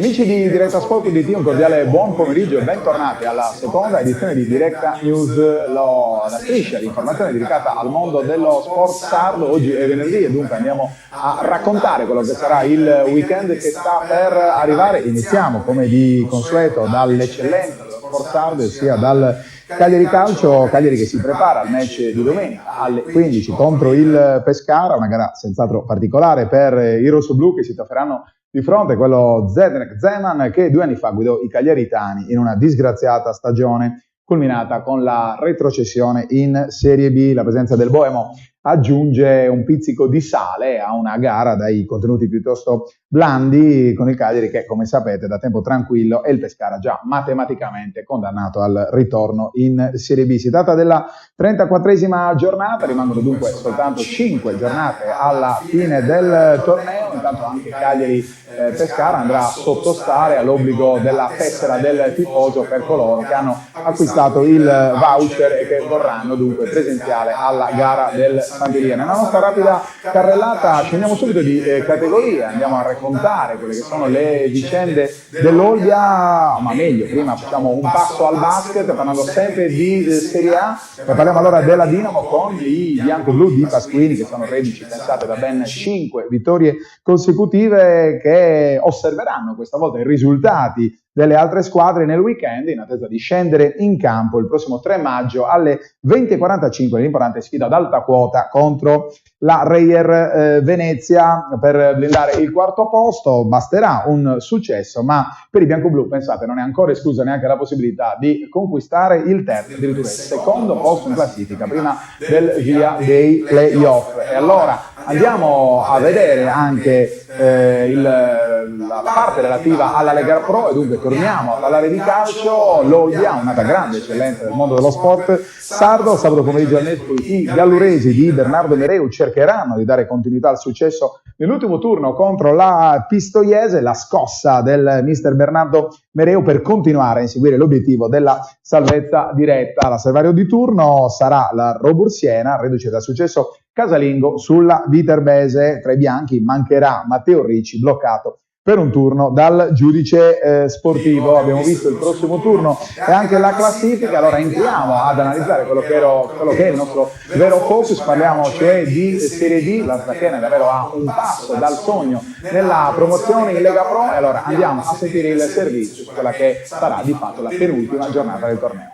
Amici di Diretta Sport UDT, un cordiale buon pomeriggio e bentornati alla seconda edizione di Diretta News, la striscia di informazione dedicata al mondo dello sport sardo. Oggi è venerdì e dunque andiamo a raccontare quello che sarà il weekend che sta per arrivare. Iniziamo come di consueto dall'eccellenza dello sport sardo, ossia dal Cagliari Calcio, Cagliari che si prepara al match di domenica alle 15 contro il Pescara, una gara senz'altro particolare per i rossoblù che si trofferanno di fronte a quello Zdenek Zeman che 2 anni fa guidò i cagliaritani in una disgraziata stagione culminata con la retrocessione in Serie B. La presenza del Boemo aggiunge un pizzico di sale a una gara dai contenuti piuttosto blandi, con il Cagliari che, come sapete, da tempo tranquillo e il Pescara già matematicamente condannato al ritorno in Serie B. Si tratta della 34esima giornata, rimangono dunque soltanto 5 giornate alla fine del torneo. Intanto anche Cagliari Pescara andrà a sottostare all'obbligo della tessera del tifoso per coloro che hanno acquistato il voucher e che vorranno dunque presenziale alla gara del Sant'Elia. Nella nostra rapida carrellata scendiamo subito di categoria, andiamo a raccontare quelle che sono le vicende dell'Olbia, ma meglio, prima facciamo un passo al basket parlando sempre di Serie A e parliamo allora della Dinamo con i bianco-blu di Pasquini che sono reduci, pensate, da ben 5 vittorie consecutive, che osserveranno questa volta i risultati delle altre squadre nel weekend in attesa di scendere in campo il prossimo 3 maggio alle 20:45, l'importante sfida ad alta quota contro la Reyer Venezia per blindare il quarto posto. Basterà un successo, ma per i bianco-blu, pensate, non è ancora esclusa neanche la possibilità di conquistare il terzo, addirittura il secondo posto in classifica prima del via dei play-off. E allora andiamo a vedere anche la parte relativa alla Lega Pro e dunque torniamo a parlare di calcio. L'Olbia, un'altra grande eccellenza del mondo dello sport sardo. Sabato pomeriggio al Nespoli i galluresi di Bernardo Mereu cercheranno di dare continuità al successo nell'ultimo turno contro la Pistoiese, la scossa del mister Bernardo Mereu per continuare a inseguire l'obiettivo della salvezza diretta. L'avversario di turno sarà la Robursiena, reduce dal successo casalingo sulla Viterbese. Tra i bianchi mancherà Matteo Ricci, bloccato per un turno dal giudice sportivo. Abbiamo visto il prossimo turno e anche la classifica, allora entriamo ad analizzare quello che è il nostro vero focus. Parliamo cioè di Serie D. La Strachena davvero a un passo dal sogno nella promozione in Lega Pro e allora andiamo a sentire il servizio su quella che sarà di fatto la penultima giornata del torneo.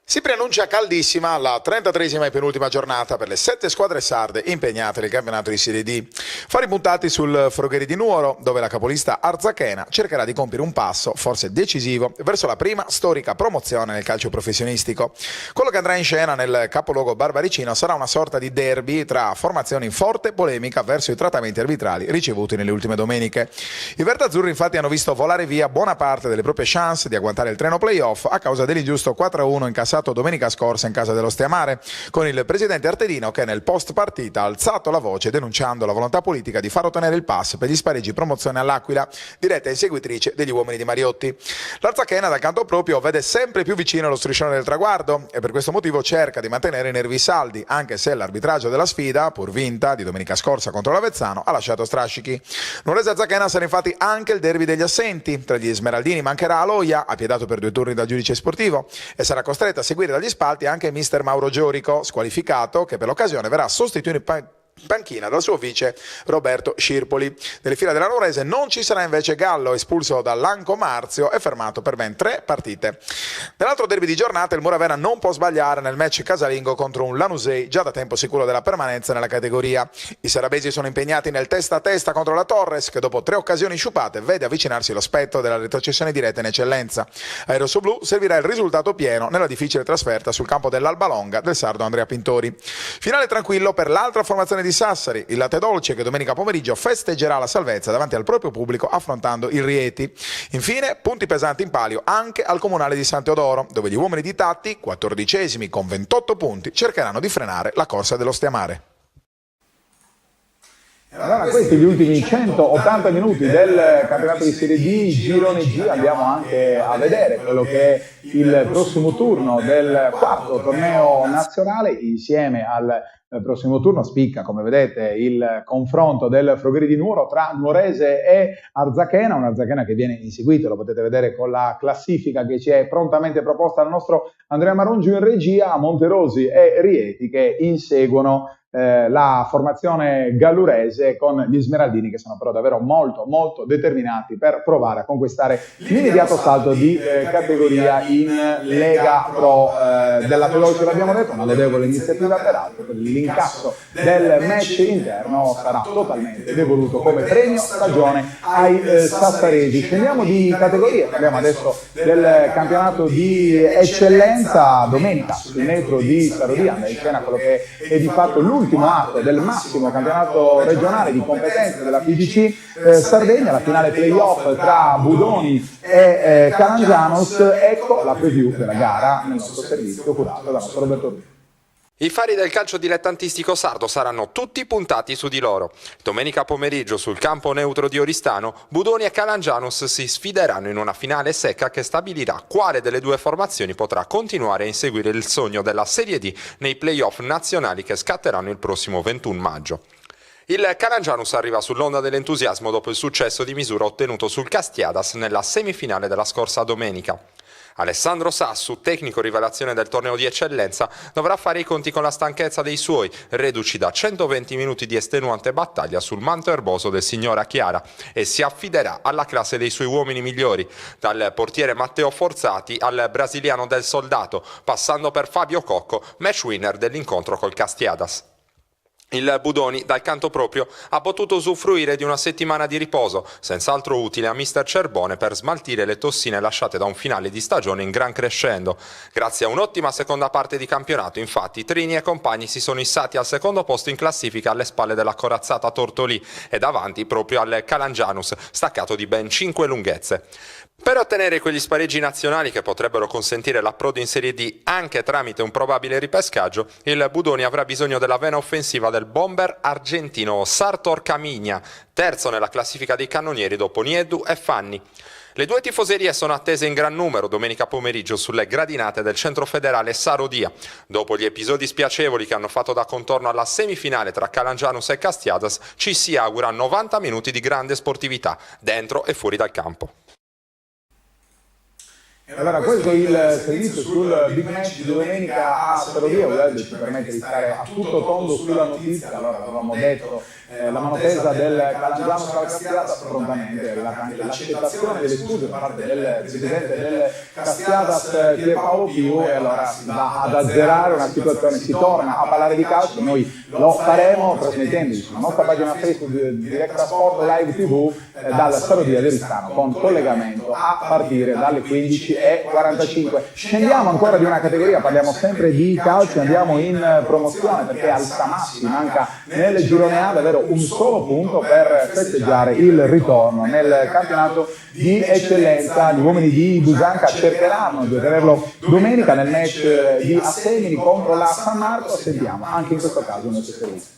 Si preannuncia caldissima la 33esima e penultima giornata per le 7 squadre sarde impegnate nel campionato di Serie D. Fari puntati sul Frogheri di Nuoro, dove la capolista Arzachena cercherà di compiere un passo, forse decisivo, verso la prima storica promozione nel calcio professionistico. Quello che andrà in scena nel capoluogo barbaricino sarà una sorta di derby tra formazioni in forte polemica verso i trattamenti arbitrali ricevuti nelle ultime domeniche. I verdazzurri infatti hanno visto volare via buona parte delle proprie chance di agguantare il treno playoff a causa dell'ingiusto 4-1 incassato domenica scorsa in casa dello Stiamare, con il presidente Artedino che nel post partita ha alzato la voce denunciando la volontà politica di far ottenere il pass per gli spareggi promozione all'Aquila, diretta inseguitrice degli uomini di Mariotti. L'Arzachena dal canto proprio vede sempre più vicino lo striscione del traguardo e per questo motivo cerca di mantenere i nervi saldi, anche se l'arbitraggio della sfida, pur vinta di domenica scorsa contro l'Avezzano, ha lasciato strascichi. Nuorese Arzachena sarà infatti anche il derby degli assenti. Tra gli smeraldini mancherà Aloia, appiedato per 2 turni dal giudice sportivo, e sarà costretta a seguire dagli spalti anche mister Mauro Giorico, squalificato, che per l'occasione verrà sostituito in panchina dal suo vice Roberto Scirpoli. Nelle fila della Nuorese non ci sarà invece Gallo, espulso dall'Anco Marzio e fermato per ben 3 partite. Nell'altro derby di giornata il Muravena non può sbagliare nel match casalingo contro un Lanusei già da tempo sicuro della permanenza nella categoria. I sarabesi sono impegnati nel testa a testa contro la Torres che dopo 3 occasioni sciupate vede avvicinarsi lo spettro della retrocessione diretta in eccellenza. Ai rossoblù servirà il risultato pieno nella difficile trasferta sul campo dell'Alba Longa del sardo Andrea Pintori. Finale tranquillo per l'altra formazione di Sassari, il Latte Dolce, che domenica pomeriggio festeggerà la salvezza davanti al proprio pubblico affrontando il Rieti. Infine, punti pesanti in palio anche al Comunale di San Teodoro, dove gli uomini di Tatti, 14esimi con 28 punti, cercheranno di frenare la corsa dello Stiamare. Allora, questi gli ultimi 180 minuti del campionato di Serie D, girone G. Andiamo anche a vedere quello che è il prossimo turno del quarto torneo nazionale insieme al prossimo turno. Spicca, come vedete, il confronto del Frogheri di Nuoro tra Nuorese e Arzachena, un Arzachena che viene inseguito, lo potete vedere con la classifica che ci è prontamente proposta dal nostro Andrea Marungio in regia, Monterosi e Rieti che inseguono la formazione gallurese con gli smeraldini, che sono però davvero molto molto determinati per provare a conquistare l'immediato salto di categoria in Lega Pro della Pelosi. L'abbiamo detto, una lodevole iniziativa peraltro, per l'incasso del match interno sarà totalmente devoluto come premio stagione ai sassaresi. Scendiamo di categoria, parliamo adesso del campionato di eccellenza. Domenica sul metro di Sarodia andrà in scena quello che è di fatto l'ultimo atto del massimo campionato regionale di competenza della FIGC Sardegna, la finale playoff tra Budoni e Calangianus. Ecco la preview della gara nel nostro servizio curato dal nostro Roberto Rubio. I fari del calcio dilettantistico sardo saranno tutti puntati su di loro. Domenica pomeriggio sul campo neutro di Oristano, Budoni e Calangianus si sfideranno in una finale secca che stabilirà quale delle due formazioni potrà continuare a inseguire il sogno della Serie D nei playoff nazionali che scatteranno il prossimo 21 maggio. Il Calangianus arriva sull'onda dell'entusiasmo dopo il successo di misura ottenuto sul Castiadas nella semifinale della scorsa domenica. Alessandro Sassu, tecnico rivelazione del torneo di eccellenza, dovrà fare i conti con la stanchezza dei suoi, reduci da 120 minuti di estenuante battaglia sul manto erboso del signora Chiara, e si affiderà alla classe dei suoi uomini migliori, dal portiere Matteo Forzati al brasiliano Del Soldato, passando per Fabio Cocco, match winner dell'incontro col Castiadas. Il Budoni, dal canto proprio, ha potuto usufruire di una settimana di riposo, senz'altro utile a mister Cerbone per smaltire le tossine lasciate da un finale di stagione in gran crescendo. Grazie a un'ottima seconda parte di campionato, infatti, Trini e compagni si sono issati al secondo posto in classifica alle spalle della corazzata Tortolì e davanti proprio al Calangianus, staccato di ben 5 lunghezze. Per ottenere quegli spareggi nazionali che potrebbero consentire l'approdo in Serie D anche tramite un probabile ripescaggio, il Budoni avrà bisogno della vena offensiva del bomber argentino Sartor Camigna, terzo nella classifica dei cannonieri dopo Niedu e Fanni. Le due tifoserie sono attese in gran numero domenica pomeriggio sulle gradinate del centro federale Sarodia. Dopo gli episodi spiacevoli che hanno fatto da contorno alla semifinale tra Calangianus e Castiadas, ci si augura 90 minuti di grande sportività, dentro e fuori dal campo. Allora, questo è il servizio sul big match di domenica a Sarodia. Web ci permette di stare a tutto tondo sulla notizia. Allora, avevamo detto la mano tesa del Calangianus al Castiadas, prontamente è arrivata anche l'accettazione delle scuse da parte del presidente del Castiadas, Pierpaolo Piu, e allora si va ad azzerare una situazione, si torna a parlare di calcio. Noi lo faremo trasmettendovi sulla nostra pagina Facebook di Directa Sport Live TV dal Sarodia di Oristano, con collegamento a partire dalle 15:45. Scendiamo ancora di una categoria, parliamo sempre di calcio, andiamo in promozione perché al Samassi manca nel girone A davvero un solo punto per festeggiare il ritorno nel campionato di eccellenza. Gli uomini di Busanca cercheranno di ottenerlo domenica nel match di Assemini contro la San Marco. Sentiamo anche in questo caso il nostro servizio.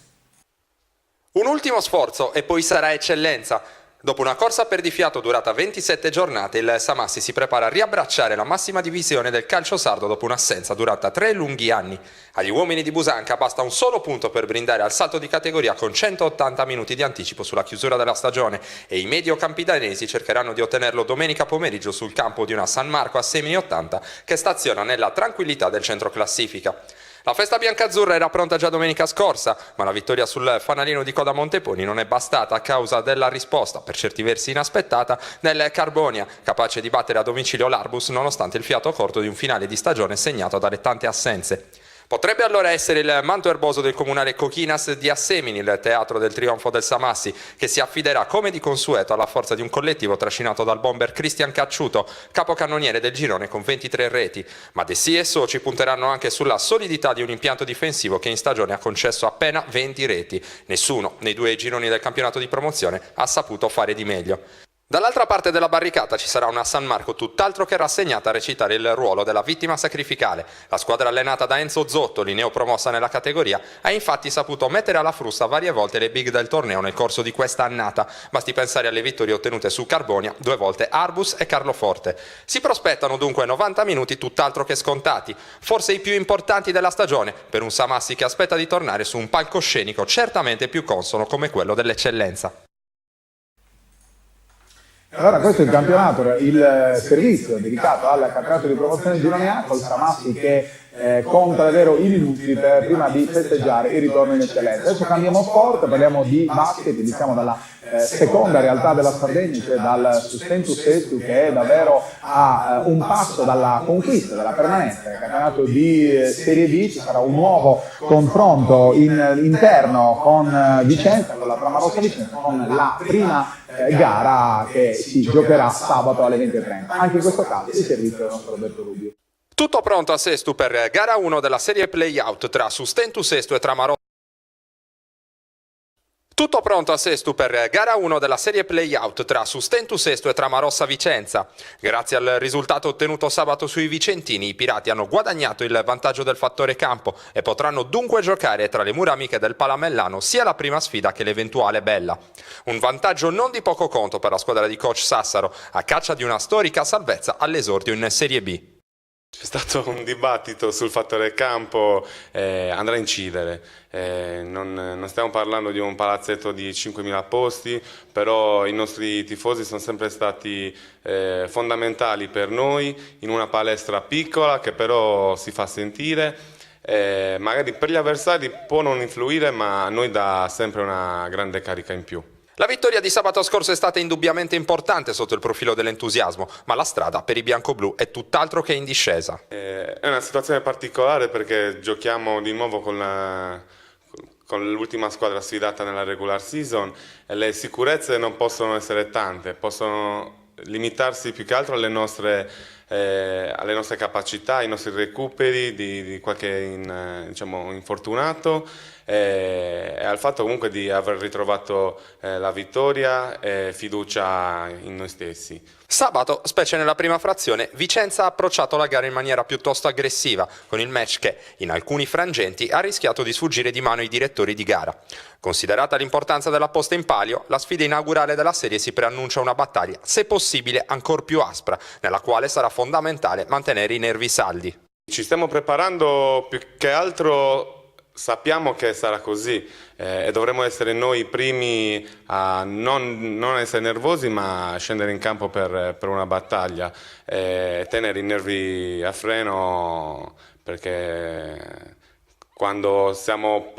Un ultimo sforzo e poi sarà eccellenza. Dopo una corsa perdifiato durata 27 giornate, il Samassi si prepara a riabbracciare la massima divisione del calcio sardo dopo un'assenza durata 3 lunghi anni. Agli uomini di Busanca basta un solo punto per brindare al salto di categoria con 180 minuti di anticipo sulla chiusura della stagione, e i mediocampidanesi cercheranno di ottenerlo domenica pomeriggio sul campo di una San Marco Assemini 80 che staziona nella tranquillità del centro classifica. La festa biancazzurra era pronta già domenica scorsa, ma la vittoria sul fanalino di Coda Monteponi non è bastata a causa della risposta, per certi versi inaspettata, del Carbonia, capace di battere a domicilio l'Arbus nonostante il fiato corto di un finale di stagione segnato dalle tante assenze. Potrebbe allora essere il manto erboso del comunale Cochinas di Assemini il teatro del trionfo del Samassi, che si affiderà come di consueto alla forza di un collettivo trascinato dal bomber Cristian Cacciuto, capocannoniere del girone con 23 reti. Ma De Sì e soci punteranno anche sulla solidità di un impianto difensivo che in stagione ha concesso appena 20 reti. Nessuno nei due gironi del campionato di promozione ha saputo fare di meglio. Dall'altra parte della barricata ci sarà una San Marco tutt'altro che rassegnata a recitare il ruolo della vittima sacrificale. La squadra allenata da Enzo Zottoli, neopromossa nella categoria, ha infatti saputo mettere alla frusta varie volte le big del torneo nel corso di questa annata. Basti pensare alle vittorie ottenute su Carbonia, 2 volte Arbus e Carloforte. Si prospettano dunque 90 minuti tutt'altro che scontati, forse i più importanti della stagione, per un Samassi che aspetta di tornare su un palcoscenico certamente più consono come quello dell'eccellenza. Allora questo è il campionato, il servizio dedicato al campionato di promozione girone A col Samassi che conta davvero i minuti prima di festeggiare il ritorno in eccellenza. Adesso cambiamo sport, parliamo di basket, iniziamo dalla seconda realtà della Sardegna, cioè dal Sustentus Estu, che è davvero a un passo dalla conquista della permanenza del campionato di Serie B. Ci sarà un nuovo confronto interno con Vicenza, con la Tramarossa Vicenza, con la prima gara che si giocherà sabato alle 20:30. Anche in questo caso il servizio del nostro Roberto Rubio. Tutto pronto a Sestu per gara 1 della serie play-out tra Sustentus Estu e Tramarossa. Tutto pronto a Sestu per gara 1 della serie play-out tra Sustentus Estu e Tramarossa Vicenza. Grazie al risultato ottenuto sabato sui vicentini, i pirati hanno guadagnato il vantaggio del fattore campo e potranno dunque giocare tra le mura amiche del Palamellano sia la prima sfida che l'eventuale bella. Un vantaggio non di poco conto per la squadra di coach Sassaro, a caccia di una storica salvezza all'esordio in Serie B. C'è stato un dibattito sul fattore campo, andrà a incidere. Non stiamo parlando di un palazzetto di 5.000 posti, però i nostri tifosi sono sempre stati fondamentali per noi in una palestra piccola che però si fa sentire. Magari per gli avversari può non influire, ma a noi dà sempre una grande carica in più. La vittoria di sabato scorso è stata indubbiamente importante sotto il profilo dell'entusiasmo, ma la strada per i biancoblù è tutt'altro che in discesa. È una situazione particolare perché giochiamo di nuovo con l'ultima squadra sfidata nella regular season e le sicurezze non possono essere tante, possono limitarsi più che altro alle nostre capacità, ai nostri recuperi di qualche diciamo, infortunato e al fatto comunque di aver ritrovato la vittoria e fiducia in noi stessi. Sabato, specie nella prima frazione, Vicenza ha approcciato la gara in maniera piuttosto aggressiva, con il match che, in alcuni frangenti, ha rischiato di sfuggire di mano ai direttori di gara. Considerata l'importanza della posta in palio, la sfida inaugurale della serie si preannuncia una battaglia, se possibile ancor più aspra, nella quale sarà fondamentale mantenere i nervi saldi. Ci stiamo preparando più che altro. Sappiamo che sarà così e dovremo essere noi i primi a non essere nervosi ma a scendere in campo per una battaglia e tenere i nervi a freno perché quando siamo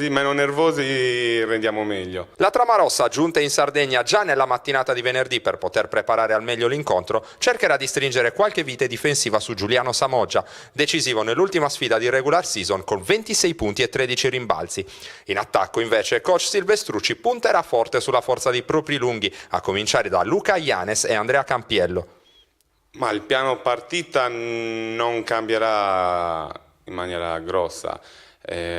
meno nervosi rendiamo meglio. La Tramarossa, giunta in Sardegna già nella mattinata di venerdì per poter preparare al meglio l'incontro, cercherà di stringere qualche vite difensiva su Giuliano Samoggia, decisivo nell'ultima sfida di regular season con 26 punti e 13 rimbalzi. In attacco invece coach Silvestrucci punterà forte sulla forza dei propri lunghi, a cominciare da Luca Ianes e Andrea Campiello. Ma il piano partita non cambierà in maniera grossa.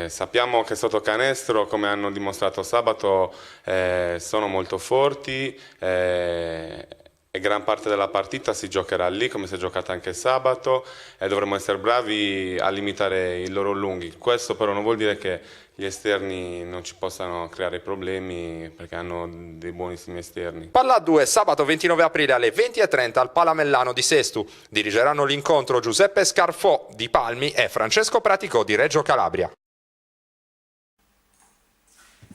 Sappiamo che sotto canestro, come hanno dimostrato sabato, sono molto forti e gran parte della partita si giocherà lì come si è giocata anche sabato e dovremo essere bravi a limitare i loro lunghi. Questo però non vuol dire che gli esterni non ci possano creare problemi perché hanno dei buonissimi esterni. Palla a 2, sabato 29 aprile alle 20:30 al Palamellano di Sestu. Dirigeranno l'incontro Giuseppe Scarfò di Palmi e Francesco Praticò di Reggio Calabria.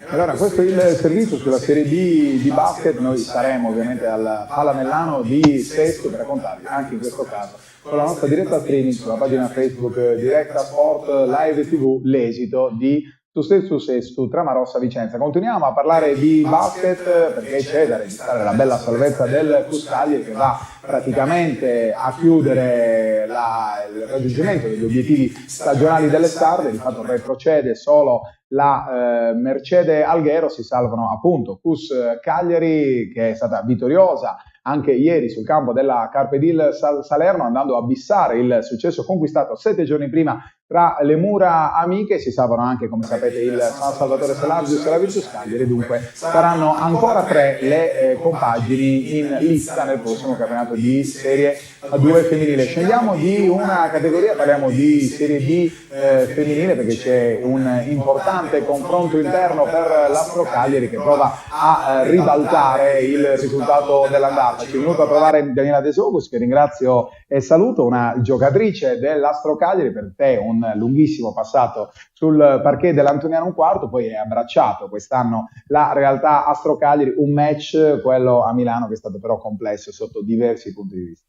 Allora, questo è il servizio sulla Serie B di basket. Noi saremo ovviamente al Palamellano di Sesto per raccontarvi anche in questo caso con la nostra diretta streaming sulla pagina Facebook Diretta Sport Live TV l'esito di Sustentus Estu Tramarossa Vicenza. Continuiamo a parlare di basket perché c'è da registrare la bella salvezza del Cuscaglie che va praticamente a chiudere il raggiungimento degli obiettivi stagionali delle Sarde. Di fatto retrocede solo la Mercede Alghero, si salvano appunto Cus Cagliari che è stata vittoriosa anche ieri sul campo della Carpe Diem Salerno, andando a bissare il successo conquistato 7 giorni prima tra le mura amiche. Si salvano anche, come sapete, il San Salvatore Salargius e la Virtus Cagliari, dunque saranno ancora 3 le compagini in lista nel prossimo campionato di Serie A2 femminile. Scendiamo di una categoria, parliamo di Serie D femminile, perché c'è un importante confronto interno per l'Astro Cagliari che prova a ribaltare il risultato dell'andata. Ci è venuto a trovare Daniela De Sogus, che ringrazio e saluto, una giocatrice dell'Astro Cagliari. Per te un lunghissimo passato sul parquet dell'Antoniano IV, poi hai abbracciato quest'anno la realtà Astro Cagliari, un match, quello a Milano, che è stato però complesso sotto diversi punti di vista.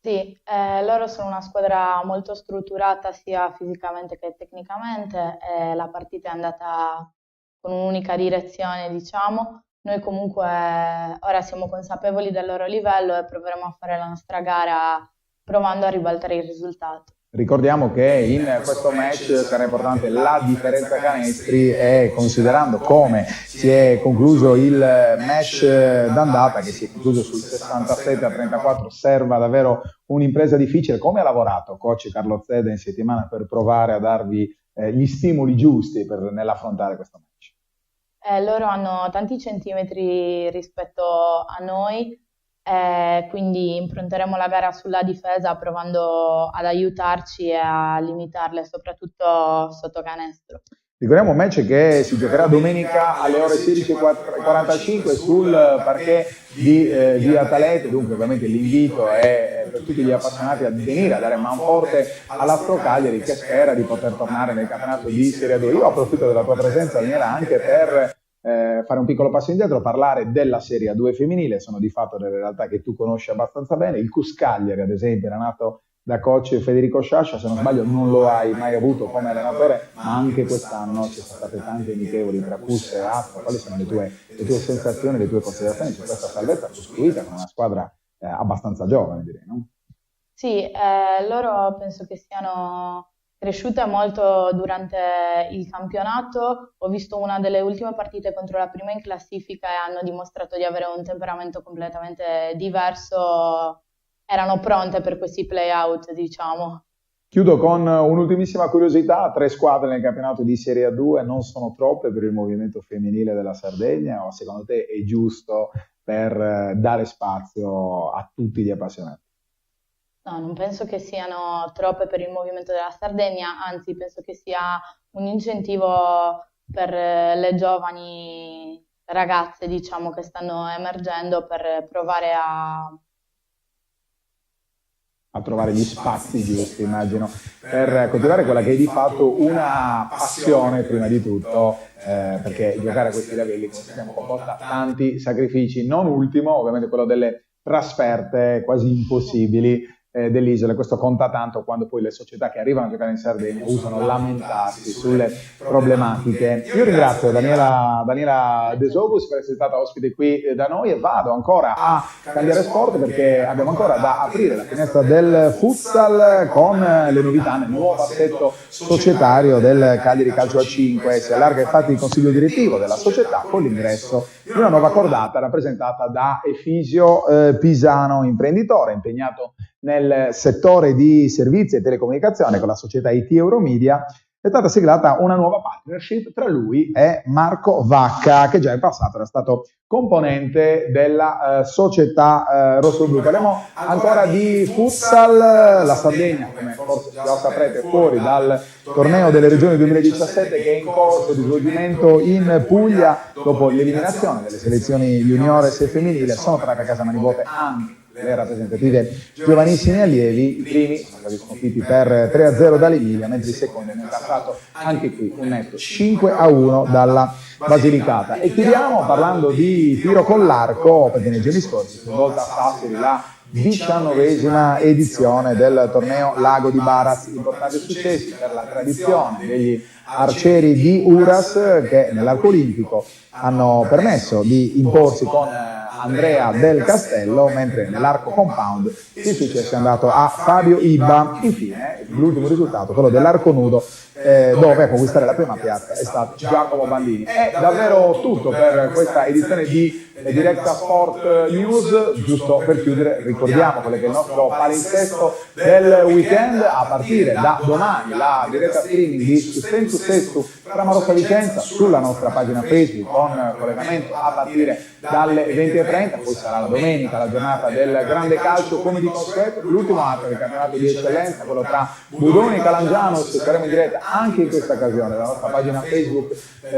Sì, loro sono una squadra molto strutturata sia fisicamente che tecnicamente, e la partita è andata con un'unica direzione, diciamo. Noi comunque ora siamo consapevoli del loro livello e proveremo a fare la nostra gara provando a ribaltare il risultato. Ricordiamo che in questo match sarà importante la differenza canestri, e considerando come si è concluso il match d'andata, che si è concluso sul 67-34, serva davvero un'impresa difficile. Come ha lavorato coach Carlo Zeda in settimana per provare a darvi gli stimoli giusti nell'affrontare questo match? Loro hanno tanti centimetri rispetto a noi, quindi impronteremo la gara sulla difesa provando ad aiutarci e a limitarle, soprattutto sotto canestro. Ricordiamo un match che si giocherà domenica alle ore 16:45 sul parquet di Via Talete, dunque ovviamente l'invito è per tutti gli appassionati a venire a dare manforte all'Astro Cagliari, che spera di poter tornare nel campionato di Serie A2. Io approfitto della tua presenza, Daniela, anche per fare un piccolo passo indietro, parlare della Serie A2 femminile. Sono di fatto delle realtà che tu conosci abbastanza bene. Il CUS Cagliari, ad esempio, era nato da coach Federico Sciascia, se non sbaglio non lo hai mai avuto come allenatore, ma anche quest'anno ci sono state tante amichevoli tra CUS e Astro. Quali sono le tue sensazioni, le tue considerazioni su questa salvezza costruita con una squadra abbastanza giovane, direi, no? Sì, loro penso che siano cresciute molto durante il campionato. Ho visto una delle ultime partite contro la prima in classifica e hanno dimostrato di avere un temperamento completamente diverso. Erano pronte per questi play-out, diciamo. Chiudo con un'ultimissima curiosità: 3 squadre nel campionato di Serie A2 non sono troppe per il movimento femminile della Sardegna, o secondo te è giusto per dare spazio a tutti gli appassionati? No, non penso che siano troppe per il movimento della Sardegna, anzi penso che sia un incentivo per le giovani ragazze, diciamo, che stanno emergendo, per provare a trovare gli spazi giusti, immagino, per coltivare quella che è di fatto una passione prima di tutto, perché giocare a questi livelli, come sappiamo, comporta tanti sacrifici, non ultimo ovviamente quello delle trasferte quasi impossibili dell'isola. Questo conta tanto quando poi le società che arrivano a giocare in Sardegna usano lamentarsi sulle problematiche. Io ringrazio Daniela De Sogus per essere stata ospite qui da noi, e vado ancora a cambiare sport perché abbiamo ancora da aprire la finestra del futsal con le novità nel nuovo assetto societario del Cagliari Calcio a 5. Si allarga infatti il consiglio direttivo della società con l'ingresso di una nuova cordata rappresentata da Efisio Pisano, imprenditore impegnato nel settore di servizi e telecomunicazione con la società IT Euromedia. È stata siglata una nuova partnership tra lui e Marco Vacca, che già in passato era stato componente della società rossoblu. Parliamo ancora di futsal. La Sardegna, come forse già saprete, è fuori dal torneo delle regioni 2017 che è in corso di svolgimento in Puglia dopo l'eliminazione delle selezioni juniores e femminile. Sono tornate a casa Manivote anche le rappresentative giovanissime allievi. I primi sono stati sconfitti per 3-0 dall'Emilia, mentre i secondi hanno incassato anche qui un netto 5-1 dalla Basilicata. E chiudiamo parlando di tiro con l'arco, perché nei giorni scorsi si è svolta a Sassari la 19ª edizione del torneo Lago di Baras. Importanti successi per la tradizione degli arcieri di Uras, che nell'arco olimpico hanno permesso di imporsi con Andrea Del Castello, mentre nell'arco compound il successo è andato a Fabio Ibba. Infine, l'ultimo risultato, quello dell'arco nudo, dove a conquistare la prima piazza è stato Giacomo Bandini. È davvero tutto per questa edizione di Directa Sport News. Giusto per chiudere ricordiamo quello che è il nostro palinsesto del weekend. A partire da domani la diretta streaming di Suspensu Sestu Framorossa Vicenza sulla nostra pagina Facebook con collegamento a partire dalle 20:30, poi sarà la domenica, la giornata del grande calcio come di consueto, l'ultimo atto del campionato di eccellenza, quello tra Budoni e Calangianos. Saremo in diretta anche in questa occasione dalla nostra pagina Facebook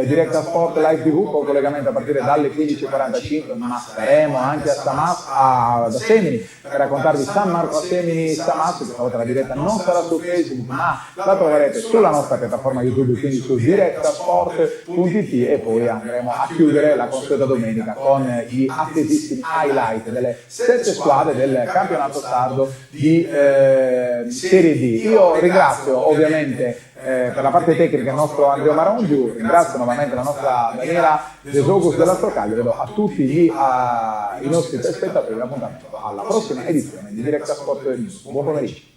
Directa Sport Live TV con collegamento a partire dalle 15:45, ma saremo anche a da Semini per raccontarvi San Marco a Semini Samas. Questa volta la diretta non sarà su Facebook, ma la troverete sulla nostra piattaforma YouTube, quindi su directasport.it, e poi andremo a chiudere la consueta domenica con gli attesissimi highlight delle 7 squadre del campionato sardo di Serie D. Io ringrazio ovviamente per la parte tecnica il nostro Andrea Marongiu, ringrazio nuovamente la nostra Daniela De Sogus dell'Astrocaglio, vedo a tutti i nostri telespettatori l'appuntamento alla prossima edizione di Directa Sport News. Buon pomeriggio.